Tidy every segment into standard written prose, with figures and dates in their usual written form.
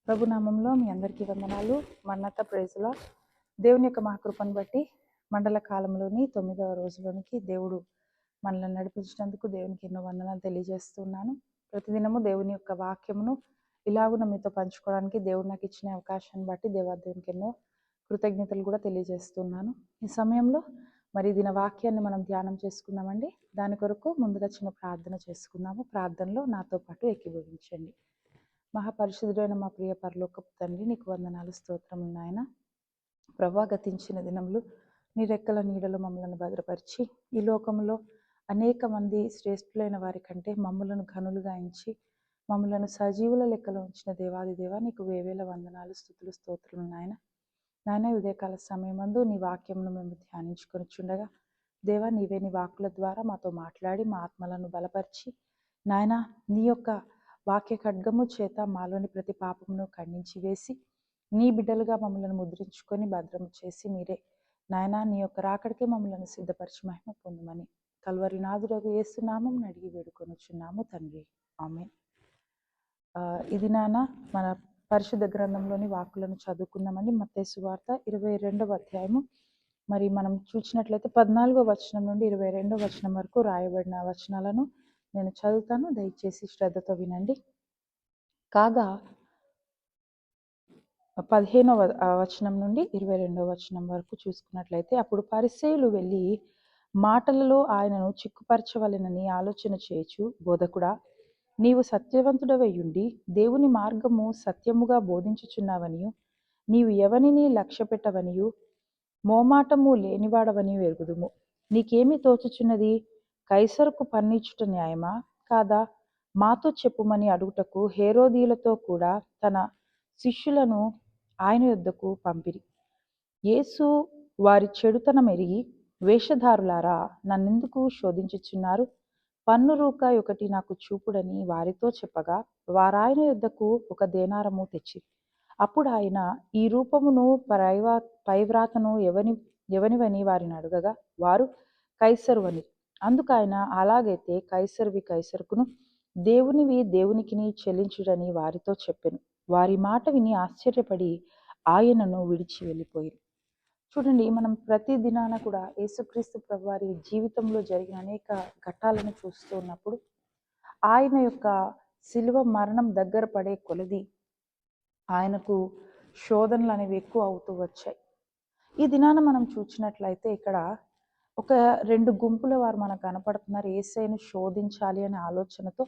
ప్రభు నామంలో మీ అందరికీ వందనాలు. మన్నత ప్రైజ్లా దేవుని యొక్క మహాకృపను బట్టి మండల కాలంలోని 9వ రోజులోనికి దేవుడు మనల్ని నడిపించినందుకు దేవునికి ఎన్నో వందనాలు తెలియజేస్తున్నాను. ప్రతిదినము దేవుని యొక్క వాక్యమును ఇలాగున మీతో పంచుకోవడానికి దేవుడు నాకు ఇచ్చిన అవకాశాన్ని బట్టి దేవునికి ఎన్నో కృతజ్ఞతలు కూడా తెలియజేస్తున్నాను. ఈ సమయంలో మరి దిన వాక్యాన్ని మనం ధ్యానం చేసుకుందామండి. దాని కొరకు ముందుగా చిన్న ప్రార్థన చేసుకుందాము. ప్రార్థనలో నాతో పాటు ఏకీభవించండి. మహాపరిశుద్ధుడైన మా ప్రియ పరలోకపు తండ్రి, నీకు వందనాలు, స్తోత్రములు నాయన. ప్రభా, గతించిన దినములు నీ రెక్కల నీడలో మమ్మల్ని భద్రపరిచి ఈ లోకంలో అనేక మంది శ్రేష్ఠులైన వారి కంటే మమ్మలను ఘనులుగా ఎంచి మమ్మలను సజీవుల లెక్కలో ఉంచిన దేవాది దేవ, నీకు వేవేల వందనాలు, స్తుతులు, స్తోత్రములు నాయన. నాయన, ఉదయకాల సమయమందు నీ వాక్యమును మేము ధ్యానించుకొని చుండగా దేవా, నీవే నీ వాక్కుల ద్వారా మాతో మాట్లాడి మా ఆత్మలను బలపరిచి నాయన నీ యొక్క వాక్య ఖడ్గము చేత మాలోని ప్రతి పాపమును ఖండించి వేసి నీ బిడ్డలుగా మమ్మల్ని ముద్రించుకొని భద్రము చేసి మీరే నాయన నీ యొక్క రాకడికే మమ్మల్ని సిద్ధపరిచి మహిమ పొందమని కల్వరి నాథుడగు యేసు నామం అడిగి వేడుకొనుచున్నాము తండ్రి, ఆమేన్. ఇది నాన్న మన పరిశుద్ధ గ్రంథంలోని వాక్కులను చదువుకుందామని. మత్తయి సువార్త 22వ అధ్యాయము మరి మనం చూసినట్లయితే 14వ వచనం నుండి 22వ వచనం వరకు రాయబడిన వచనాలను నేను చదువుతాను, దయచేసి శ్రద్ధతో వినండి. కాగా 15వ వచనం నుండి 22వ వచనం వరకు చూసుకున్నట్లయితే, అప్పుడు పరిసయ్యులు వెళ్ళి మాటలలో ఆయనను చిక్కుపరచవలెనని ఆలోచన చేయొచ్చు, బోధకుడా, నీవు సత్యవంతుడవైయుండి దేవుని మార్గము సత్యముగా బోధించుచున్నావనియు నీవు ఎవనిని లక్ష్య పెట్టవనియు మోమాటము లేనివాడవని ఎరుగుదుము. నీకేమి తోచుచున్నది? కైసరుకు పన్నిచ్చుట న్యాయమా కాదా? మాతో చెప్పుమని అడుగుటకు హేరోదీయులతో కూడా తన శిష్యులను ఆయన యొద్దకు పంపిరి. యేసు వారి చెడుతనం ఎరిగి, వేషధారులారా, నన్నెందుకు శోధించుచున్నారు? పన్ను రూకాయి ఒకటి నాకు చూపుడని వారితో చెప్పగా వారాయన యొద్దకు ఒక దేనారము తెచ్చిరి. అప్పుడు ఆయన ఈ రూపమును పైవ్రాతను ఎవనివని వారిని అడగగా వారు కైసరు అని. అందుకు ఆయన, అలాగైతే కైసరువి కైసరుకును, దేవునివి దేవునికిని చెల్లించుడని వారితో చెప్పెను. వారి మాట విని ఆశ్చర్యపడి ఆయనను విడిచి వెళ్ళిపోయారు. చూడండి, మనం ప్రతి దినాన కూడా యేసుక్రీస్తు ప్రభువారి జీవితంలో జరిగిన అనేక ఘట్టాలను చూస్తూ ఉన్నప్పుడు ఆయన యొక్క శిలువ మరణం దగ్గర పడే కొలది ఆయనకు శోధనలు అనేవి ఎక్కువ అవుతూ వచ్చాయి. ఈ దినాన మనం చూసినట్లయితే ఇక్కడ ఒక 2 గుంపుల వారు మనకు కనపడుతున్నారు. యేసయ్యను శోధించాలి అనే ఆలోచనతో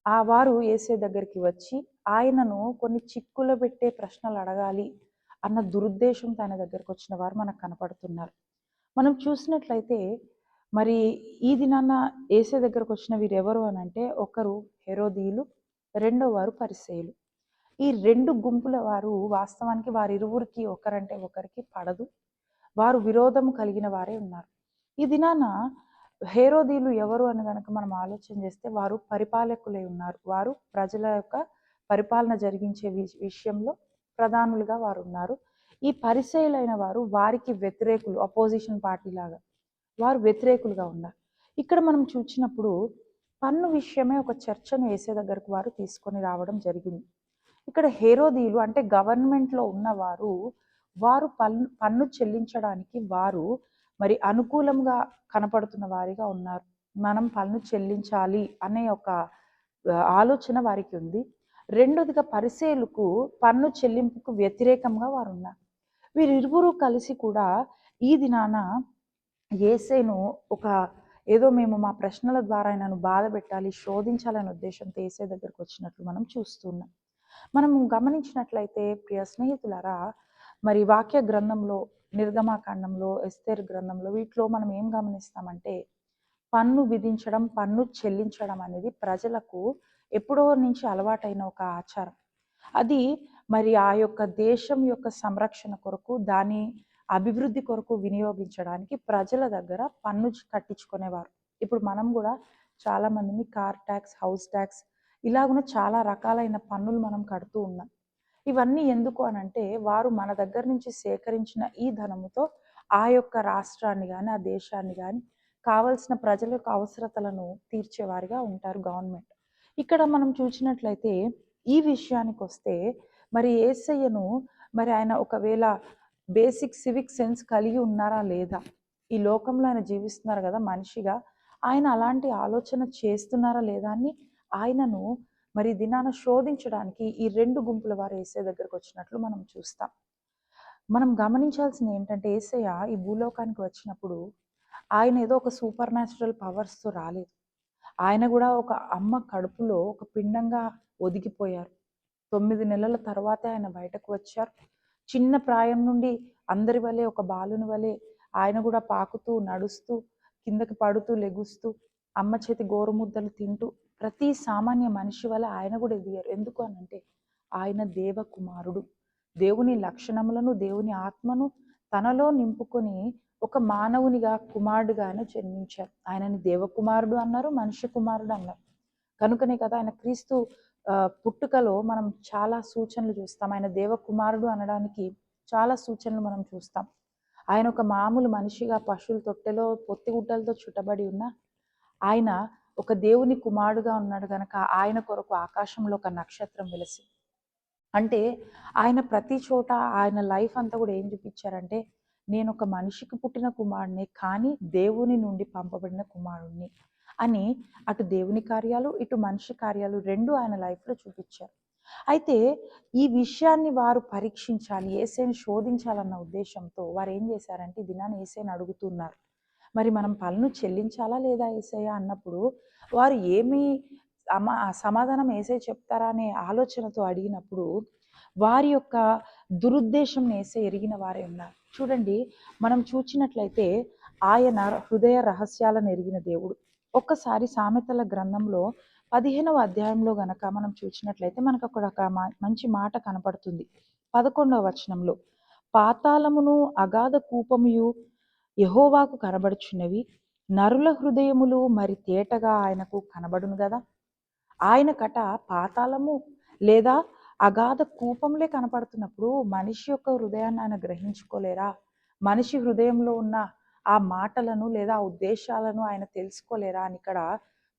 ఆ వారు యేసయ్య దగ్గరికి వచ్చి ఆయనను కొన్ని చిక్కులు పెట్టే ప్రశ్నలు అడగాలి అన్న దురుద్దేశంతో ఆయన దగ్గరకు వచ్చిన వారు మనకు కనపడుతున్నారు. మనం చూసినట్లయితే మరి ఈ దినాన యేసయ్య దగ్గరకు వచ్చిన వీరు ఎవరు అని అంటే, ఒకరు హెరోదీయులు, రెండో వారు పరిసయ్యులు. ఈ 2 గుంపుల వారు వాస్తవానికి వారిరువురికి ఒకరంటే ఒకరికి పడదు. వారు విరోధం కలిగిన వారే ఉన్నారు. ఈ దినాన హేరోదీయులు ఎవరు అని కనుక మనం ఆలోచన చేస్తే, వారు పరిపాలకులై ఉన్నారు. వారు ప్రజల యొక్క పరిపాలన జరిగించే విషయంలో ప్రధానులుగా వారు ఉన్నారు. ఈ పరిసయ్యులైన వారు వారికి వ్యతిరేకులు, అపోజిషన్ పార్టీ లాగా వారు వ్యతిరేకులుగా ఉన్నారు. ఇక్కడ మనం చూసినప్పుడు పన్ను విషయమే ఒక చర్చను యేసయ్య దగ్గరకు వారు తీసుకొని రావడం జరిగింది. ఇక్కడ హేరోదీయులు అంటే గవర్నమెంట్లో ఉన్నవారు, వారు పన్ను చెల్లించడానికి వారు మరి అనుకూలంగా కనపడుతున్న వారిగా ఉన్నారు. మనం పన్ను చెల్లించాలి అనే ఒక ఆలోచన వారికి ఉంది. రెండోదిగా పరిసయ్యులకు పన్ను చెల్లింపుకు వ్యతిరేకంగా వారు ఉన్నారు. వీరిరువురు కలిసి కూడా ఈ దినాన యేసయ్యను ఒక ఏదో మేము మా ప్రశ్నల ద్వారా ఆయనను బాధ పెట్టాలి, శోధించాలనే ఉద్దేశంతో యేసయ్య దగ్గరకు వచ్చినట్లు మనం చూస్తున్నాం. మనం గమనించినట్లయితే ప్రియ స్నేహితులారా, మరి వాక్య గ్రంథంలో, నిర్గమాకాండంలో, ఎస్తేర్ గ్రంథంలో, వీటిలో మనం ఏం గమనిస్తామంటే, పన్ను విధించడం, పన్ను చెల్లించడం అనేది ప్రజలకు ఎప్పుడో నుంచి అలవాటైన ఒక ఆచారం. అది మరి ఆ యొక్క దేశం యొక్క సంరక్షణ కొరకు, దాని అభివృద్ధి కొరకు వినియోగించడానికి ప్రజల దగ్గర పన్ను కట్టించుకునేవారు. ఇప్పుడు మనం కూడా చాలా మందిని కార్ ట్యాక్స్, హౌస్ ట్యాక్స్ ఇలాగున చాలా రకాలైన పన్నులు మనం కడుతూ ఉన్నాం. ఇవన్నీ ఎందుకు అనంటే, వారు మన దగ్గర నుంచి సేకరించిన ఈ ధనముతో ఆ యొక్క రాష్ట్రాన్ని కానీ, ఆ దేశాన్ని కానీ కావలసిన ప్రజల యొక్క అవసరతలను తీర్చేవారిగా ఉంటారు గవర్నమెంట్. ఇక్కడ మనం చూసినట్లయితే ఈ విషయానికి వస్తే, మరి యేసయ్యను మరి ఆయన ఒకవేళ బేసిక్ సివిక్ సెన్స్ కలిగి ఉన్నారా లేదా? ఈ లోకంలో ఆయన జీవిస్తున్నారు కదా మనిషిగా. ఆయన అలాంటి ఆలోచన చేస్తున్నారా లేదా అని ఆయనను మరి దినాన శోధించడానికి ఈ 2 గుంపుల వారు యేసయ్య దగ్గరకు వచ్చినట్లు మనం చూస్తాం. మనం గమనించాల్సింది ఏంటంటే యేసయ్య ఈ భూలోకానికి వచ్చినప్పుడు ఆయన ఏదో ఒక సూపర్ న్యాచురల్ పవర్స్‌తో రాలేదు. ఆయన కూడా ఒక అమ్మ కడుపులో ఒక పిండంగా ఒదిగిపోయారు. 9 నెలల తర్వాతే ఆయన బయటకు వచ్చారు. చిన్న ప్రాయం నుండి అందరి వలె ఒక బాలుని వలె ఆయన కూడా పాకుతూ, నడుస్తూ, కిందకి పడుతూ, లెగుస్తూ, అమ్మ చేతి గోరుముద్దలు తింటూ ప్రతి సామాన్య మనిషి వలె ఆయన కూడా ఎదిగారు. ఎందుకు అనంటే ఆయన దేవకుమారుడు. దేవుని లక్షణములను, దేవుని ఆత్మను తనలో నింపుకొని ఒక మానవునిగా, కుమారుడుగా ఆయన జన్మించారు. ఆయనని దేవకుమారుడు అన్నారు, మనిషి కుమారుడు అన్నారు. కనుకనే కదా ఆయన క్రీస్తు పుట్టుకలో మనం చాలా సూచనలు చూస్తాం. ఆయన దేవకుమారుడు అనడానికి చాలా సూచనలు మనం చూస్తాం. ఆయన ఒక మామూలు మనిషిగా పశువుల తొట్టెలో పొత్తిగుడ్డలతో చుట్టబడి ఉన్న ఆయన ఒక దేవుని కుమారుడుగా ఉన్నాడు కనుక ఆయన కొరకు ఆకాశంలో ఒక నక్షత్రం వెలిసి అంటే ఆయన ప్రతి చోట ఆయన లైఫ్ అంతా కూడా ఏం చూపించారంటే నేను ఒక మనిషికి పుట్టిన కుమారుడిని కానీ దేవుని నుండి పంపబడిన కుమారుడిని అని అటు దేవుని కార్యాలు ఇటు మనిషి కార్యాలు రెండు ఆయన లైఫ్లో చూపించారు. అయితే ఈ విషయాన్ని వారు పరీక్షించాలి, యేసయ్యను శోధించాలన్న ఉద్దేశంతో వారు ఏం చేశారంటే ఈ దినాన్ని యేసయ్యను అడుగుతున్నారు. మరి మనం పన్ను చెల్లించాలా లేదా యేసయ్య అన్నప్పుడు వారు ఏమి సమాధానం యేసయ్య చెప్తారా అనే ఆలోచనతో అడిగినప్పుడు వారి యొక్క దురుద్దేశం యేసయ్య ఎరిగిన వారే ఉన్నారు. చూడండి, మనం చూచినట్లయితే ఆయన హృదయ రహస్యాలను ఎరిగిన దేవుడు. ఒక్కసారి సామెతల గ్రంథంలో 15వ అధ్యాయంలో గనక మనం చూసినట్లయితే మనకు అక్కడ ఒక మంచి మాట కనపడుతుంది. 11వ వచనంలో పాతాళమును అగాధ కూపముయు యెహోవాకు కనబడుచున్నవి, నరుల హృదయములు మరి తేటగా ఆయనకు కనబడును కదా. ఆయనకట పాతాళము లేదా అగాధ కూపంలే కనపడుతున్నప్పుడు మనిషి యొక్క హృదయాన్ని ఆయన గ్రహించుకోలేరా? మనిషి హృదయంలో ఉన్న ఆ మాటలను లేదా ఆ ఉద్దేశాలను ఆయన తెలుసుకోలేరా అని ఇక్కడ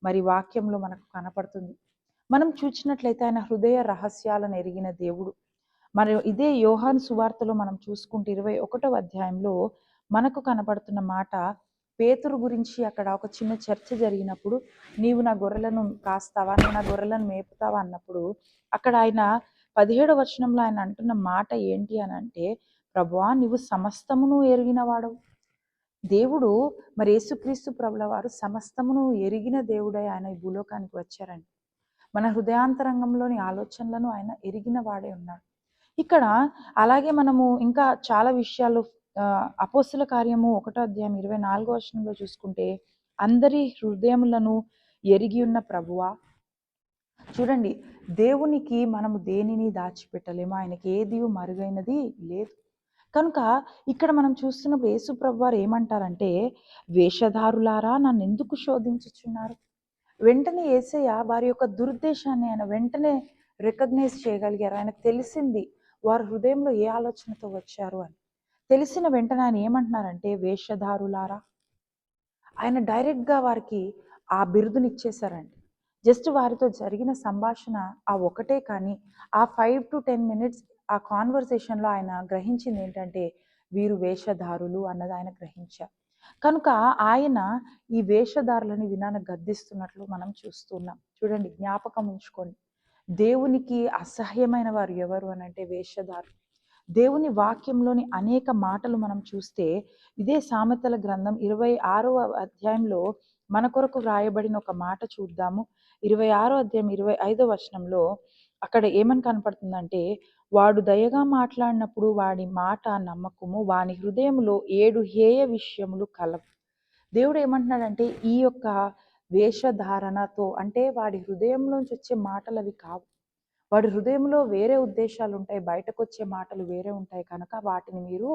మరి వాక్యంలో మనకు కనపడుతుంది. మనం చూసినట్లయితే ఆయన హృదయ రహస్యాలను ఎరిగిన దేవుడు. మరి ఇదే యోహాను సువార్తలో మనం చూసుకుంటే 21వ అధ్యాయంలో మనకు కనపడుతున్న మాట, పేతురు గురించి అక్కడ ఒక చిన్న చర్చ జరిగినప్పుడు నీవు నా గొర్రెలను కాస్తావా, నువ్వు నా గొర్రెలను మేపుతావా అన్నప్పుడు అక్కడ ఆయన 17వ వచనంలో ఆయన అంటున్న మాట ఏంటి అని అంటే, ప్రభువా నీవు సమస్తమును ఎరిగిన వాడవు. దేవుడు మరి యేసుక్రీస్తు ప్రభుల వారు సమస్తమును ఎరిగిన దేవుడై ఆయన ఈ భూలోకానికి వచ్చారండి. మన హృదయాంతరంగంలోని ఆలోచనలను ఆయన ఎరిగిన వాడే ఉన్నాడు. ఇక్కడ అలాగే మనము ఇంకా చాలా విషయాలు అపోస్తుల కార్యము 1వ అధ్యాయం 24వ వచనంలో చూసుకుంటే అందరి హృదయములను ఎరిగి ఉన్న ప్రభువా. చూడండి, దేవునికి మనము దేనిని దాచిపెట్టలేము, ఆయనకి ఏది మరుగైనది లేదు. కనుక ఇక్కడ మనం చూస్తున్నప్పుడు యేసు ప్రభు వారు ఏమంటారంటే, వేషధారులారా నన్ను ఎందుకు శోధించుచున్నారు? వెంటనే యేసయ్య వారి యొక్క దురుద్దేశాన్ని ఆయన వెంటనే రికగ్నైజ్ చేయగలిగారు. ఆయనకు తెలిసింది వారి హృదయంలో ఏ ఆలోచనతో వచ్చారు అని. తెలిసిన వెంటనే ఆయన ఏమంటున్నారంటే, వేషధారులారా. ఆయన డైరెక్ట్గా వారికి ఆ బిరుదుని ఇచ్చేశారండి. జస్ట్ వారితో జరిగిన సంభాషణ ఆ ఒకటే, కానీ ఆ 5 to 10 minutes ఆ కాన్వర్సేషన్లో ఆయన గ్రహించింది ఏంటంటే వీరు వేషధారులు అన్నది ఆయన గ్రహించారు. కనుక ఆయన ఈ వేషధారులని వినాన గద్దిస్తున్నట్లు మనం చూస్తున్నాం. చూడండి, జ్ఞాపకం ఉంచుకోండి, దేవునికి అసహ్యమైన వారు ఎవరు అని అంటే వేషధారులు. దేవుని వాక్యంలోని అనేక మాటలు మనం చూస్తే ఇదే సామెతల గ్రంథం 26వ అధ్యాయంలో మన కొరకు వ్రాయబడిన ఒక మాట చూద్దాము. 26వ అధ్యాయం 25వ వచనంలో అక్కడ ఏమని కనపడుతుందంటే, వాడు దయగా మాట్లాడినప్పుడు వాడి మాట నమ్మకము, వాని హృదయంలో 7 హేయ విషయములు కలవు. దేవుడు ఏమంటున్నాడంటే ఈ యొక్క వేషధారణతో అంటే వాడి హృదయంలోంచి వచ్చే మాటలు అవి కావు. వాడి హృదయంలో వేరే ఉద్దేశాలు ఉంటాయి, బయటకు వచ్చే మాటలు వేరే ఉంటాయి, కనుక వాటిని మీరు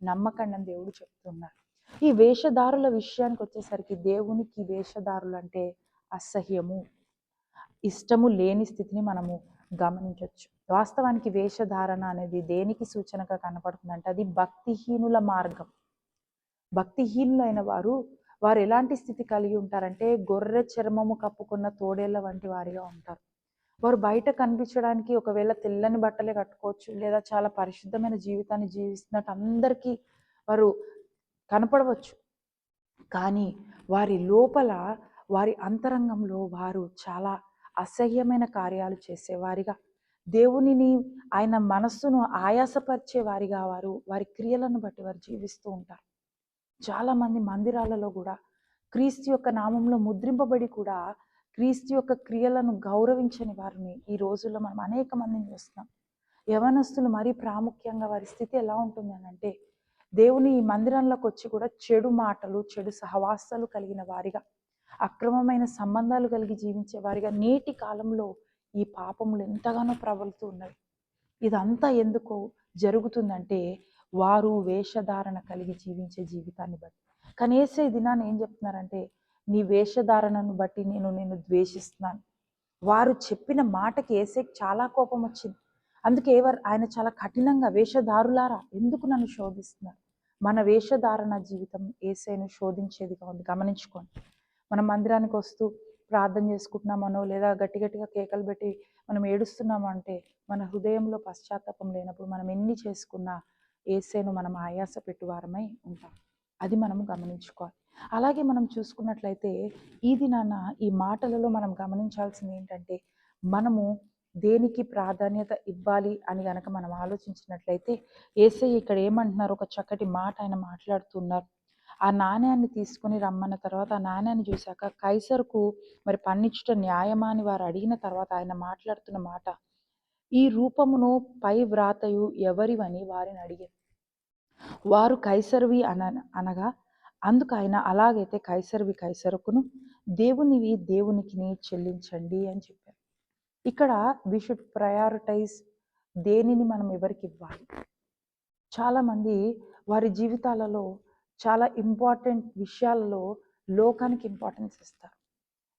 నమ్మకండి అని దేవుడు చెప్తున్నారు. ఈ వేషధారుల విషయానికి వచ్చేసరికి దేవునికి వేషధారులు అంటే అసహ్యము, ఇష్టము లేని స్థితిని మనము గమనించవచ్చు. వాస్తవానికి వేషధారణ అనేది దేనికి సూచనగా కనపడుతుందంటే అది భక్తిహీనుల మార్గం. భక్తిహీనులైన వారు ఎలాంటి స్థితి కలిగి ఉంటారంటే గొర్రె చర్మము కప్పుకున్న తోడేళ్ల వంటి వారిగా ఉంటారు. వారు బయట కనిపించడానికి ఒకవేళ తెల్లని బట్టలే కట్టుకోవచ్చు, లేదా చాలా పరిశుద్ధమైన జీవితాన్ని జీవిస్తున్నట్టు అందరికీ వారు కనపడవచ్చు. కానీ వారి లోపల, వారి అంతరంగంలో వారు చాలా అసహ్యమైన కార్యాలు చేసేవారిగా, దేవునిని, ఆయన మనస్సును ఆయాసపరిచే వారిగా వారు వారి క్రియలను బట్టి వారు జీవిస్తూ ఉంటారు. చాలామంది మందిరాలలో కూడా క్రీస్తు యొక్క నామంలో ముద్రింపబడి కూడా క్రీస్తు యొక్క క్రియలను గౌరవించని వారిని ఈ రోజుల్లో మనం అనేక మందిని చూస్తున్నాం. యవనస్తులు మరీ ప్రాముఖ్యంగా వారి స్థితి ఎలా ఉంటుంది అని అంటే, దేవుని ఈ మందిరంలోకి వచ్చి కూడా చెడు మాటలు, చెడు సహవాసాలు కలిగిన వారిగా, అక్రమమైన సంబంధాలు కలిగి జీవించే వారిగా నేటి కాలంలో ఈ పాపములు ఎంతగానో ప్రబలుతూ ఉన్నవి. ఇదంతా ఎందుకు జరుగుతుందంటే, వారు వేషధారణ కలిగి జీవించే జీవితాన్ని బట్టి. కానీ యేసయ్య ఈ దినాన్ని ఏం చెప్తున్నారంటే, నీ వేషధారణను బట్టి నేను నిన్ను ద్వేషిస్తున్నాను. వారు చెప్పిన మాటకి యేసయ్యకి చాలా కోపం వచ్చింది. అందుకే ఆయన చాలా కఠినంగా, వేషధారులారా ఎందుకు నన్ను శోధిస్తున్నారు? మన వేషధారణ జీవితం యేసయ్యను శోధించేదిగా ఉంది. గమనించుకోండి. మనం మందిరానికి వస్తూ ప్రార్థన చేసుకుంటున్నామనో, లేదా గట్టి గట్టిగా కేకలు పెట్టి మనం ఏడుస్తున్నాము అంటే, మన హృదయంలో పశ్చాత్తాపం లేనప్పుడు మనం ఎన్ని చేసుకున్నా యేసయ్యను మనం ఆయాస పెట్టువారమై ఉంటాం. అది మనము గమనించుకోవాలి. అలాగే మనం చూసుకున్నట్లయితే ఈ దినాన ఈ మాటలలో మనం గమనించాల్సింది ఏంటంటే, మనము దేనికి ప్రాధాన్యత ఇవ్వాలి అని గనక మనం ఆలోచించినట్లయితే, యేసయ్య ఇక్కడ ఏమంటున్నారు, ఒక చక్కటి మాట ఆయన మాట్లాడుతున్నారు. ఆ నాణ్యాన్ని తీసుకొని రమ్మన్న తర్వాత, ఆ నాణ్యాన్ని చూశాక కైసరుకు మరి పన్నిచ్చుట న్యాయమా అని వారు అడిగిన తర్వాత ఆయన మాట్లాడుతున్న మాట, ఈ రూపమును పై వ్రాతయు ఎవరివని వారిని అడిగారు. వారు కైసరువి అనగా, అందుకు ఆయన, అలాగైతే కైసరువి కైసరుకును, దేవునివి దేవునికిని చెల్లించండి అని చెప్పారు. ఇక్కడ వి షుడ్ ప్రయారిటైజ్, దేనిని మనం ఎవరికి ఇవ్వాలి. చాలామంది వారి జీవితాలలో చాలా ఇంపార్టెంట్ విషయాలలో లోకానికి ఇంపార్టెన్స్ ఇస్తారు.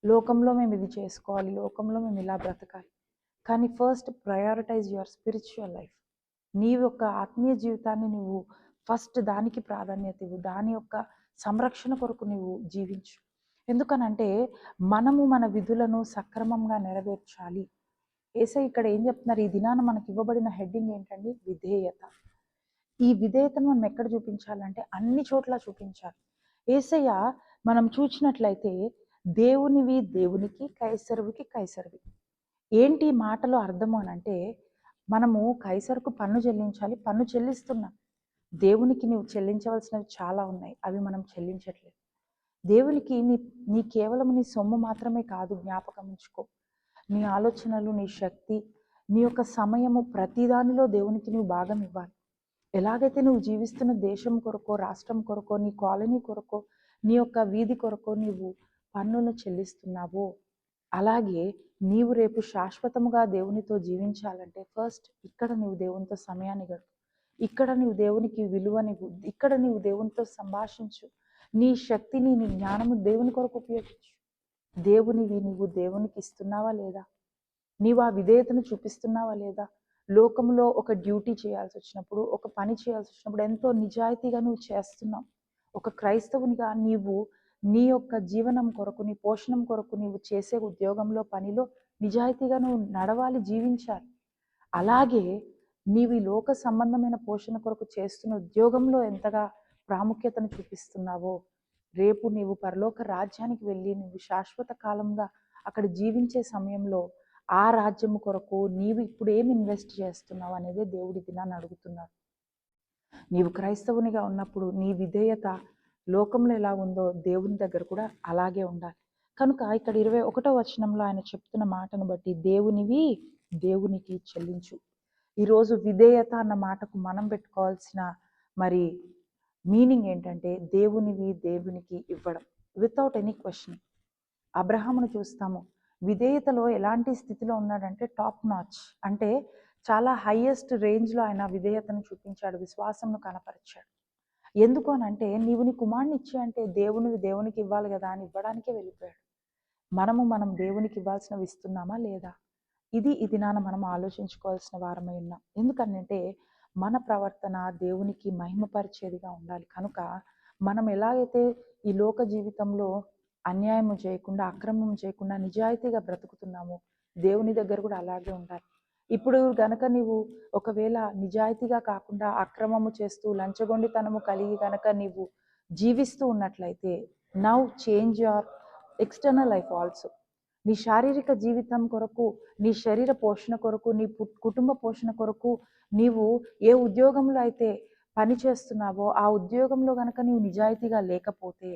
లోకంలో మేము ఇది చేసుకోవాలి, లోకంలో మేము ఇలా బ్రతకాలి. కానీ first prioritize your spiritual life. నీ యొక్క ఆత్మీయ జీవితాన్ని నువ్వు ఫస్ట్ దానికి ప్రాధాన్యత ఇవ్వు. దాని యొక్క సంరక్షణ కొరకు నువ్వు జీవించు. ఎందుకనంటే మనము మన విధులను సక్రమంగా నెరవేర్చాలి. యేసయ్య ఇక్కడ ఏం చెప్తున్నారు, ఈ దినాన మనకి ఇవ్వబడిన హెడ్డింగ్ ఏంటండి? విధేయత. ఈ విధేయతను మనం ఎక్కడ చూపించాలంటే అన్ని చోట్ల చూపించాలి. యేసయ్య మనం చూసినట్లయితే, దేవునివి దేవునికి, కైసరువికి కైసరువి. ఏంటి మాటలో అర్థము అనంటే, మనము కైసరుకు పన్ను చెల్లించాలి, పన్ను చెల్లిస్తున్నాం. దేవునికి నువ్వు చెల్లించవలసినవి చాలా ఉన్నాయి, అవి మనం చెల్లించట్లేదు. దేవునికి నీ కేవలం నీ సొమ్ము మాత్రమే కాదు, జ్ఞాపకం ఉంచుకో. నీ ఆలోచనలు, నీ శక్తి, నీ యొక్క సమయము, ప్రతిదానిలో దేవునికి నువ్వు భాగం ఇవ్వాలి. ఎలాగైతే నువ్వు జీవిస్తున్న దేశం కొరకో, రాష్ట్రం కొరకో, నీ కాలనీ కొరకో, నీ యొక్క వీధి కొరకో నీవు పన్నును చెల్లిస్తున్నావో, అలాగే నీవు రేపు శాశ్వతముగా దేవునితో జీవించాలంటే ఫస్ట్ ఇక్కడ నీవు దేవునితో సమయాన్ని గడుపు. ఇక్కడ నీవు దేవునికి విలువనివ్వు. ఇక్కడ నీవు దేవునితో సంభాషించు. నీ శక్తిని, నీ జ్ఞానము దేవుని కొరకు ఉపయోగించు. దేవునివి నీవు దేవునికి ఇస్తున్నావా లేదా? నీవు ఆ విధేయతను చూపిస్తున్నావా లేదా? లోకంలో ఒక డ్యూటీ చేయాల్సి వచ్చినప్పుడు, ఒక పని చేయాల్సి వచ్చినప్పుడు ఎంతో నిజాయితీగా నువ్వు చేస్తున్నావు. ఒక క్రైస్తవునిగా నీవు నీ యొక్క జీవనం కొరకు, నీ పోషణం కొరకు నీవు చేసే ఉద్యోగంలో, పనిలో నిజాయితీగా నువ్వు నడవాలి, జీవించాలి. అలాగే నీవు ఈ లోక సంబంధమైన పోషణ కొరకు చేస్తున్న ఉద్యోగంలో ఎంతగా ప్రాముఖ్యతను చూపిస్తున్నావో, రేపు నీవు పరలోక రాజ్యానికి వెళ్ళి నువ్వు శాశ్వత కాలంగా అక్కడ జీవించే సమయంలో ఆ రాజ్యము కొరకు నీవు ఇప్పుడు ఏమి ఇన్వెస్ట్ చేస్తున్నావు అనేది దేవుడి దినాన్ని అడుగుతున్నాడు. నీవు క్రైస్తవునిగా ఉన్నప్పుడు నీ విధేయత లోకంలో ఎలా ఉందో దేవుని దగ్గర కూడా అలాగే ఉండాలి. కనుక ఇక్కడ 21వ వచనంలో ఆయన చెప్తున్న మాటను బట్టి, దేవునివి దేవునికి చెల్లించు. ఈరోజు విధేయత అన్న మాటకు మనం పెట్టుకోవాల్సిన మరి మీనింగ్ ఏంటంటే, దేవునివి దేవునికి ఇవ్వడం వితౌట్ ఎనీ క్వశ్చన్. అబ్రహామును చూస్తాము, విధేయతలో ఎలాంటి స్థితిలో ఉన్నాడంటే టాప్ నాచ్, అంటే చాలా హైయెస్ట్ రేంజ్లో ఆయన విధేయతను చూపించాడు, విశ్వాసంను కనపరిచాడు. ఎందుకు అని అంటే, నీవు నీ కుమారుని ఇచ్చి అంటే దేవునివి దేవునికి ఇవ్వాలి కదా అని ఇవ్వడానికే వెళ్ళిపోయాడు. మనం దేవునికి ఇవ్వాల్సినవి ఇస్తున్నామా లేదా? ఈ దినాన మనం ఆలోచించుకోవాల్సిన వారమై ఉన్నాం. ఎందుకనంటే మన ప్రవర్తన దేవునికి మహిమపరిచేదిగా ఉండాలి. కనుక మనం ఎలాగైతే ఈ లోక జీవితంలో అన్యాయము చేయకుండా, అక్రమం చేయకుండా నిజాయితీగా బ్రతుకుతున్నామో, దేవుని దగ్గర కూడా అలాగే ఉండాలి. ఇప్పుడు గనక నీవు ఒకవేళ నిజాయితీగా కాకుండా అక్రమము చేస్తూ లంచగొండితనము కలిగి గనక నీవు జీవిస్తూ ఉన్నట్లయితే, now change your external life also. నీ శారీరక జీవితం కొరకు, నీ శరీర పోషణ కొరకు, నీ కుటుంబ పోషణ కొరకు నీవు ఏ ఉద్యోగంలో అయితే పని చేస్తున్నావో ఆ ఉద్యోగంలో గనక నీవు నిజాయితీగా లేకపోతే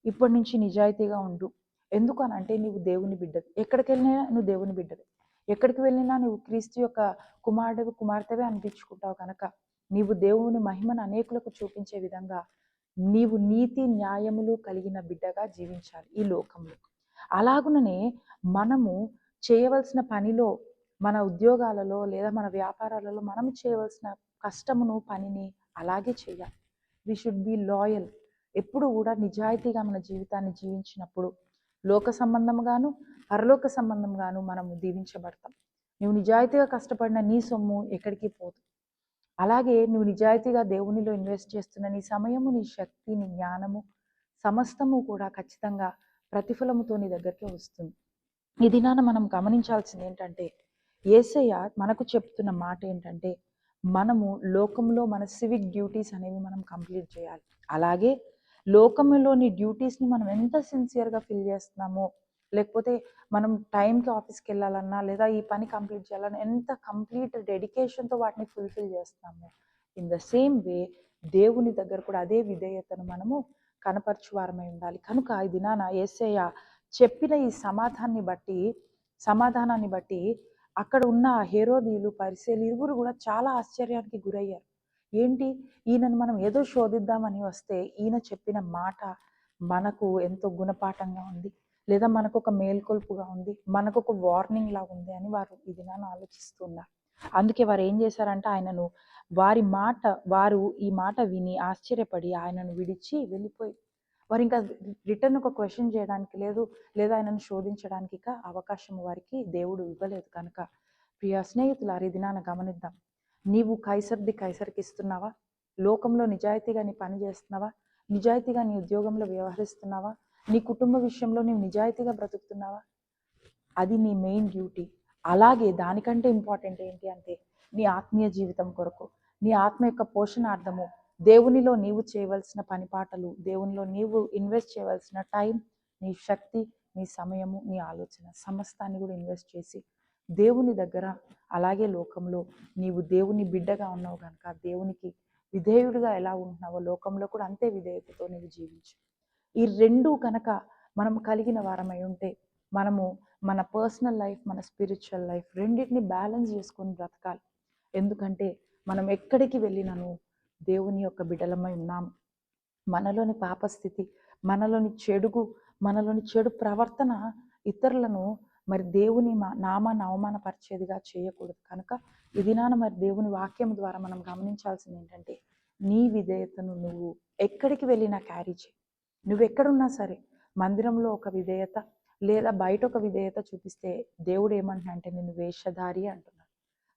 ఇప్పటి నుంచి నిజాయితీగా ఉండు. ఎందుకనంటే నీవు దేవుని బిడ్డవి. ఎక్కడికి వెళ్ళినా నువ్వు దేవుని బిడ్డవి. ఎక్కడికి వెళ్ళినా నువ్వు క్రీస్తు యొక్క కుమారుడు కుమార్తెవే అనిపించుకుంటావు కనుక నీవు దేవుని మహిమను అనేకులకు చూపించే విధంగా నీవు నీతి న్యాయములు కలిగిన బిడ్డగా జీవించాలి ఈ లోకంలో. అలాగుననే మనము చేయవలసిన పనిలో, మన ఉద్యోగాలలో లేదా మన వ్యాపారాలలో మనం చేయవలసిన కష్టమును పనిని అలాగే చేయాలి. We should be loyal. ఎప్పుడు కూడా నిజాయితీగా మన జీవితాన్ని జీవించినప్పుడు లోక సంబంధంగాను పరలోక సంబంధంగాను మనము దీవించబడతాం. నువ్వు నిజాయితీగా కష్టపడిన నీ సొమ్ము ఎక్కడికి పోదు. అలాగే నువ్వు నిజాయితీగా దేవునిలో ఇన్వెస్ట్ చేస్తున్న నీ సమయము, నీ శక్తి, నీ జ్ఞానము సమస్తము కూడా ఖచ్చితంగా ప్రతిఫలముతో నీ దగ్గరికి వస్తుంది. ఈ దినాన మనం గమనించాల్సింది ఏంటంటే, యేసయ్య మనకు చెప్తున్న మాట ఏంటంటే, మనము లోకంలో మన సివిక్ డ్యూటీస్ అనేవి మనం కంప్లీట్ చేయాలి. అలాగే లోకంలోని డ్యూటీస్ని మనం ఎంత సిన్సియర్గా ఫిల్ చేస్తున్నామో, లేకపోతే మనం టైంకి ఆఫీస్కి వెళ్ళాలన్నా లేదా ఈ పని కంప్లీట్ చేయాలన్నా ఎంత కంప్లీట్ డెడికేషన్తో వాటిని ఫుల్ఫిల్ చేస్తున్నామో, ఇన్ ద సేమ్ వే దేవుని దగ్గర కూడా అదే విధేయతను మనము కనపరచువారమై ఉండాలి. కనుక ఈ దినాన యేసయ్య చెప్పిన ఈ సమాధానాన్ని బట్టి అక్కడ ఉన్న హేరోదీయులు పరిసయ్యులు ఇరువురు కూడా చాలా ఆశ్చర్యానికి గురయ్యారు. ఏంటి, ఈయనను మనం ఏదో శోధిద్దామని వస్తే ఈయన చెప్పిన మాట మనకు ఎంతో గుణపాఠంగా ఉంది, లేదా మనకు ఒక మేల్కొల్పుగా ఉంది, మనకు ఒక వార్నింగ్ లాగా ఉంది అని వారు ఈ దినాన్ని ఆలోచిస్తున్నారు. అందుకే వారు ఏం చేశారంటే వారు ఈ మాట విని ఆశ్చర్యపడి ఆయనను విడిచి వెళ్ళిపోయి, వారు ఇంకా రిటర్న్ ఒక క్వశ్చన్ చేయడానికి లేదు, లేదా ఆయనను శోధించడానికి అవకాశం వారికి దేవుడు ఇవ్వలేదు. కనుక ప్రియ స్నేహితులారా, ఈ దినాన గమనిద్దాం. నీవు కైసర్ది కైసర్కి ఇస్తున్నావా? లోకంలో నిజాయితీగా నీ పని చేస్తున్నావా? నిజాయితీగా నీ ఉద్యోగంలో వ్యవహరిస్తున్నావా? నీ కుటుంబ విషయంలో నీవు నిజాయితీగా బ్రతుకుతున్నావా? అది నీ మెయిన్ డ్యూటీ. అలాగే దానికంటే ఇంపార్టెంట్ ఏంటి అంటే, నీ ఆత్మీయ జీవితం కొరకు, నీ ఆత్మ యొక్క పోషణార్థము దేవునిలో నీవు చేయవలసిన పనిపాటలు, దేవునిలో నీవు ఇన్వెస్ట్ చేయవలసిన టైం, నీ శక్తి, నీ సమయము, నీ ఆలోచన సమస్తాన్ని కూడా ఇన్వెస్ట్ చేసి దేవుని దగ్గర, అలాగే లోకంలో నీవు దేవుని బిడ్డగా ఉన్నావు కనుక దేవునికి విధేయుడిగా ఎలా ఉంటున్నావో లోకంలో కూడా అంతే విధేయతతో నీవు జీవించు. ఈ రెండు కనుక మనం కలిగిన వారమై ఉంటే మనము మన పర్సనల్ లైఫ్, మన స్పిరిచువల్ లైఫ్ రెండింటిని బ్యాలెన్స్ చేసుకొని బ్రతకాలి. ఎందుకంటే మనం ఎక్కడికి వెళ్ళినాను దేవుని యొక్క బిడ్డలమై ఉన్నాము. మనలోని పాపస్థితి, మనలోని చెడు ప్రవర్తన ఇతరులను మరి దేవుని నామాన్ని అవమానపరిచేదిగా చేయకూడదు. కనుక ఈ దినాన మరి దేవుని వాక్యం ద్వారా మనం గమనించాల్సింది ఏంటంటే, నీ విధేయతను నువ్వు ఎక్కడికి వెళ్ళినా క్యారీ చేయి. నువ్వు ఎక్కడున్నా సరే, మందిరంలో ఒక విధేయత లేదా బయట ఒక విధేయత చూపిస్తే దేవుడు ఏమంటున్నా అంటే నిన్ను వేషధారి అంటున్నాడు.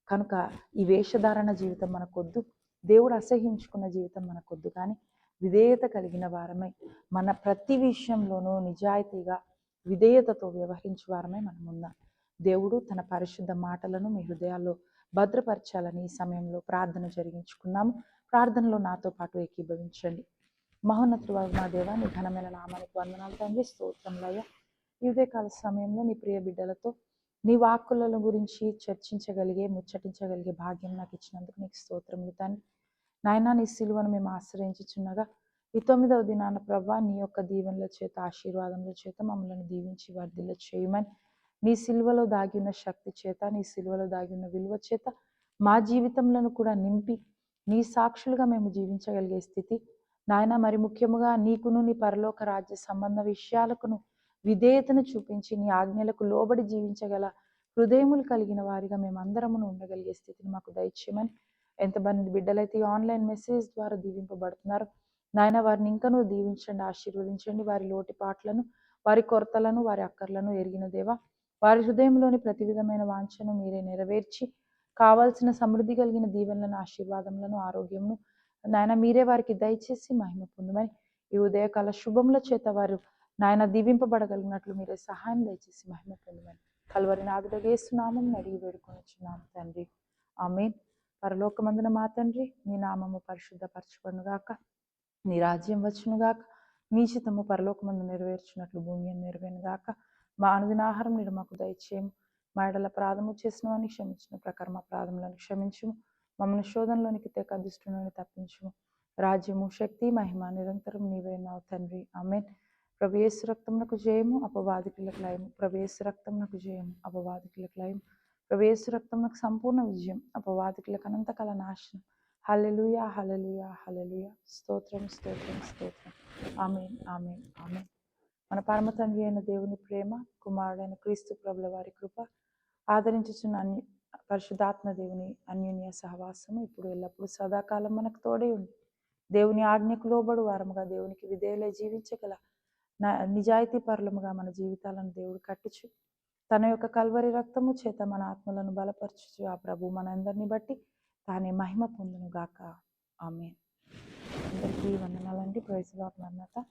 కనుక ఈ వేషధారణ జీవితం మనకొద్దు, దేవుడు అసహించుకున్న జీవితం మనకొద్దు. కానీ విధేయత కలిగిన వారమై మన ప్రతి విషయంలోనూ నిజాయితీగా విధేయతతో వ్యవహరించే వారమై మనం ఉందాం. దేవుడు తన పరిశుద్ధ మాటలను మీ హృదయాల్లో భద్రపరచాలని ఈ సమయంలో ప్రార్థన జరిగించుకున్నాము. ప్రార్థనలో నాతో పాటు ఏకీభవించండి. మహోన్నతుడు మా దేవా, నీ ఘనమైన నామానికి వందనాలు తండ్రి, స్తోత్రములయ్యా. ఈ ఉదయకాల సమయంలో నీ ప్రియ బిడ్డలతో నీ వాక్కుల గురించి చర్చించగలిగే, ముచ్చటించగలిగే భాగ్యం నాకు ఇచ్చినందుకు నీకు స్తోత్రములు తండ్రి. నాయనా, నీ సిలువను మేము ఆశ్రయించుచున్నగా ఈ 9వ దినాన ప్రభా నీ యొక్క దీవెనల చేత, ఆశీర్వాదముల చేత మమ్మల్ని దీవించి వర్ధిల్ల చేయమని, నీ సిలువలో దాగి ఉన్న శక్తి చేత, నీ సిలువలో దాగి ఉన్న విలువ చేత మా జీవితంలో కూడా నింపి నీ సాక్షులుగా మేము జీవించగలిగే స్థితి నాయన, మరి ముఖ్యముగా నీకును నీ పరలోక రాజ్య సంబంధ విషయాలకును విధేయతను చూపించి నీ ఆజ్ఞలకు లోబడి జీవించగల హృదయములు కలిగిన వారిగా మేమందరమును ఉండగలిగే స్థితిని మాకు దయచేయమని, ఎంతమంది బిడ్డలైతే ఆన్లైన్ మెసేజ్ ద్వారా దీవింపబడుతున్నారు నాయన, వారిని ఇంకనూ దీవించండి, ఆశీర్వదించండి. వారి లోటుపాట్లను, వారి కొరతలను, వారి అక్కర్లను ఎరిగిన దేవా, వారి హృదయంలోని ప్రతి విధమైన వాంఛను మీరే నెరవేర్చి కావాల్సిన సమృద్ధి కలిగిన దీవెనలను, ఆశీర్వాదములను, ఆరోగ్యమును నాయన మీరే వారికి దయచేసి మహిమ పొందమని, ఈ ఉదయకాల శుభముల చేత వారు నాయన దీవింపబడగలిగినట్లు మీరే సహాయం దయచేసి మహిమ పొందమని కల్వరి నాథుడగు యేసు నామమున అడిగి వేడుకొనుచున్నాము తండ్రి. ఆమేన్. పరలోకమందున మా తండ్రి, నీ నామము పరిశుద్ధపరచబడునుగాక, నీ రాజ్యం వచ్చునుగాక, నీ చిత్తము పరలోకమందు నెరవేర్చినట్లు భూమి మీద నెరవేరునుగాక. మా అనుదిన ఆహారం నేడు మాకు దయచేయము. మా ఎడల అపరాధము చేసిన వారిని క్షమించిన ప్రకారం అపరాధములను క్షమించుము. మమ్మల్ని శోధనలోనికి తెక దుష్టుని నుండి తప్పించుము. రాజ్యము, శక్తి, మహిమ నిరంతరం నీవే ఉన్నావు తండ్రి. ఆమేన్. ప్రభు యేసు రక్తమునకు జయము, అపవాదికులకు లయము. ప్రభు యేసు రక్తమునకు జయము, అపవాదికులకు లయము. ప్రభు యేసు రక్తమునకు సంపూర్ణ విజయం, అపవాదికులకు అనంతకాల నాశనం. హల్లెలూయా, హల్లెలూయా, హల్లెలూయా. స్తోత్రం, స్తోత్రం, స్తోత్రం. ఆమేన్, ఆమేన్, ఆమేన్. మన పరమ తండ్రి అయిన దేవుని ప్రేమ, కుమారుడైన క్రీస్తు ప్రభుల వారి కృప, ఆదరించుచున్న పరిశుద్ధాత్మ దేవుని అన్యోన్య సహవాసము ఇప్పుడు ఎల్లప్పుడూ సదాకాలం మనకు తోడే ఉంది. దేవుని ఆజ్ఞకు లోబడు వారముగా, దేవునికి విధేయులై జీవించగల నిజాయితీ పరులముగా మన జీవితాలను దేవుడు కట్టుచు, తన యొక్క కల్వరి రక్తము చేత మన ఆత్మలను బలపరచుచు ఆ ప్రభు మనందరిని బట్టి తానే మహిమ పొందును గాక. ఆమేన్. అందరికీ వందనాలండి. Praise Lord. మరణాత.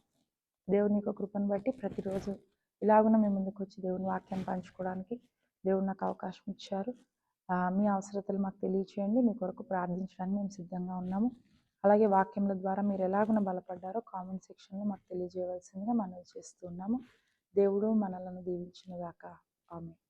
దేవుని యొక్క కృపను బట్టి ప్రతిరోజు ఇలాగున మీ ముందుకు వచ్చి దేవుని వాక్యం పంచుకోవడానికి దేవుడు నాకు అవకాశం ఇచ్చారు. మీ అవసరతలు మాకు తెలియచేయండి. మీ కొరకు ప్రార్థించడానికి మేము సిద్ధంగా ఉన్నాము. అలాగే వాక్యముల ద్వారా మీరు ఎలాగున బలపడ్డారో కామెంట్ సెక్షన్లో మాకు తెలియజేయవలసిందిగా మనవి చేస్తూ ఉన్నాము. దేవుడు మనలను దీవించునుగాక. ఆమేన్.